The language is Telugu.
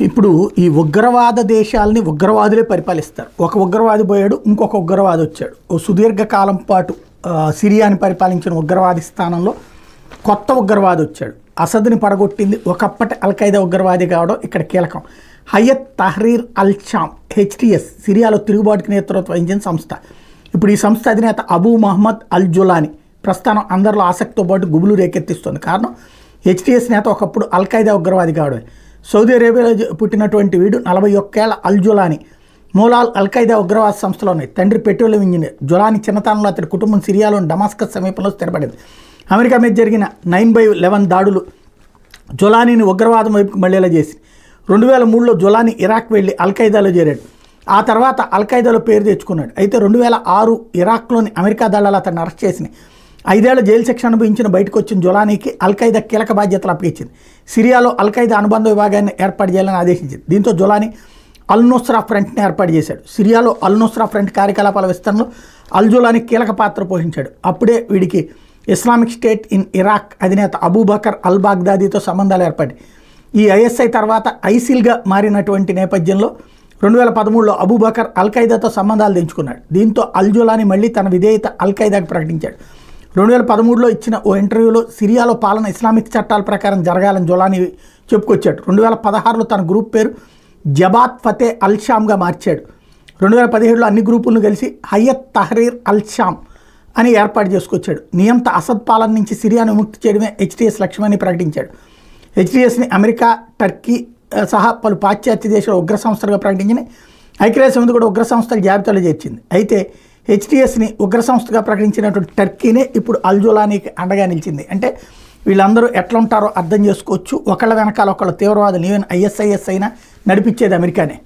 ఇప్పుడు ఈ ఉగ్రవాద దేశాలని ఉగ్రవాదులే పరిపాలిస్తారు. ఒక ఉగ్రవాది పోయాడు, ఇంకొక ఉగ్రవాది వచ్చాడు. ఓ సుదీర్ఘకాలం పాటు సిరియాని పరిపాలించిన ఉగ్రవాది స్థానంలో కొత్త ఉగ్రవాది వచ్చాడు. అసద్ని పడగొట్టింది ఒకప్పటి అల్ఖైదా ఉగ్రవాది కావడం ఇక్కడ కీలకం. Hayat Tahrir al Sham HTS సిరియాలో తిరుగుబాటుకి నేతృత్వం వహించిన సంస్థ. ఇప్పుడు ఈ సంస్థ అధినేత అబూ మహమ్మద్ అల్ జులానీ ప్రస్థానం అందరిలో ఆసక్తితో పాటు గుబులు రేకెత్తిస్తుంది. కారణం HTS నేత ఒకప్పుడు అల్ఖైదా ఉగ్రవాది కావడమే. సౌదీ అరేబియాలో పుట్టినటువంటి వీడు 41 ఏళ్ల అల్ జులానీ మూలాలు అల్ఖైదా ఉగ్రవాద సంస్థలో ఉన్నాయి. తండ్రి పెట్రోలియం ఇంజనీర్. జులానీ చిన్నతనంలో అతడి కుటుంబం సిరియాలోని డమాస్కస్ సమీపంలో స్థిరపడింది. అమెరికా మీద జరిగిన 9/11 దాడులు జులానీని ఉగ్రవాదం వైపుకు మళ్ళేలా చేసి 2003లో జులానీ ఇరాక్ వెళ్ళి అల్ఖైదాలో చేరాడు. ఆ తర్వాత అల్ఖైదాలో పేరు తెచ్చుకున్నాడు. అయితే 2006 ఇరాక్లోని అమెరికా దళాలు అతన్ని అరెస్ట్ చేసి 5 ఏళ్ల జైలు శిక్ష అనుభవించిన బయటకు వచ్చిన జులానీకి అల్ఖైదా కీలక బాధ్యతలు అప్పగించింది. సిరియాలో అల్ఖైదా అనుబంధ విభాగాన్ని ఏర్పాటు చేయాలని ఆదేశించింది. దీంతో జులానీ అల్ నుస్రా ఫ్రంట్ని ఏర్పాటు చేశాడు. సిరియాలో అల్ నుస్రా ఫ్రంట్ కార్యకలాపాల విస్తరణలో అల్ జులానీ కీలక పాత్ర పోషించాడు. అప్పుడే వీడికి ఇస్లామిక్ స్టేట్ ఇన్ ఇరాక్ అధినేత అబూబకర్ అల్ బాగ్దాదీతో సంబంధాలు ఏర్పడి ఈ ISI తర్వాత ఐసిల్గా మారినటువంటి నేపథ్యంలో 2013లో అబూబకర్ అల్ఖైదాతో సంబంధాలు తెంచుకున్నాడు. దీంతో అల్ జులానీ మళ్ళీ తన విధేయత అల్ఖైదాకు ప్రకటించాడు. 2013లో ఇచ్చిన ఓ ఇంటర్వ్యూలో సిరియాలో పాలన ఇస్లామిక్ చట్టాల ప్రకారం జరగాలని జులానీ చెప్పుకొచ్చాడు. 2016లో తన గ్రూప్ పేరు జబాత్ ఫతే అల్ షామ్గా మార్చాడు. 2017లో అన్ని గ్రూపులను కలిసి హయత్ తహ్రీర్ అల్ షామ్ అని ఏర్పాటు చేసుకొచ్చాడు. నియంత అసద్ పాలన నుంచి సిరియాను విముక్తి చేయడమే HTS లక్ష్యమని ప్రకటించాడు. HTSని అమెరికా, టర్కీ సహా పలు పాశ్చాత్య దేశాల ఉగ్ర సంస్థలుగా ప్రకటించిన ఐక్యరాజ్య సమితి కూడా ఉగ్ర సంస్థల జాబితాలో చేర్చింది. అయితే HTSని ఉగ్ర సంస్థగా ప్రకటించినటువంటి టర్కీనే ఇప్పుడు అల్ జులానీకి అండగా నిలిచింది. అంటే వీళ్ళందరూ ఎట్లా ఉంటారో అర్థం చేసుకోవచ్చు. ఒకళ్ళ వెనకాల ఒకళ్ళ తీవ్రవాదులు ఈవెన్ ISIS అయినా నడిపించేది అమెరికానే.